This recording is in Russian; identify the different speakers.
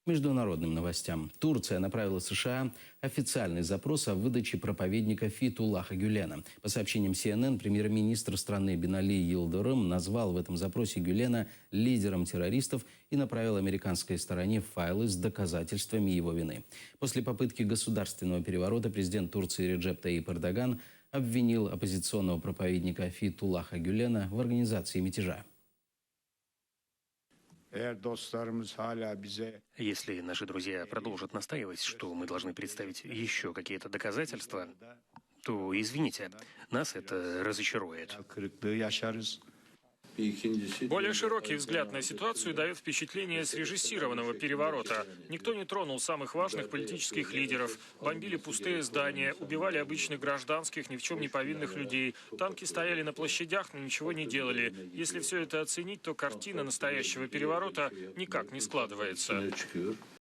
Speaker 1: Международным новостям. Турция направила США официальный запрос о выдаче проповедника Фетхуллаха Гюлена. По сообщениям CNN, премьер-министр страны Бинали Йылдырым назвал в этом запросе Гюлена лидером террористов и направил американской стороне файлы с доказательствами его вины. После попытки государственного переворота президент Турции Реджеп Таyyip Эрдоган обвинил оппозиционного проповедника Фетхуллаха Гюлена в организации мятежа.
Speaker 2: Если наши друзья продолжат настаивать, что мы должны представить еще какие-то доказательства, то, извините, нас это разочарует.
Speaker 3: Более широкий взгляд на ситуацию дает впечатление срежиссированного переворота. Никто не тронул самых важных политических лидеров, бомбили пустые здания, убивали обычных гражданских, ни в чем не повинных людей. Танки стояли на площадях, но ничего не делали. Если все это оценить, то картина настоящего переворота никак не складывается.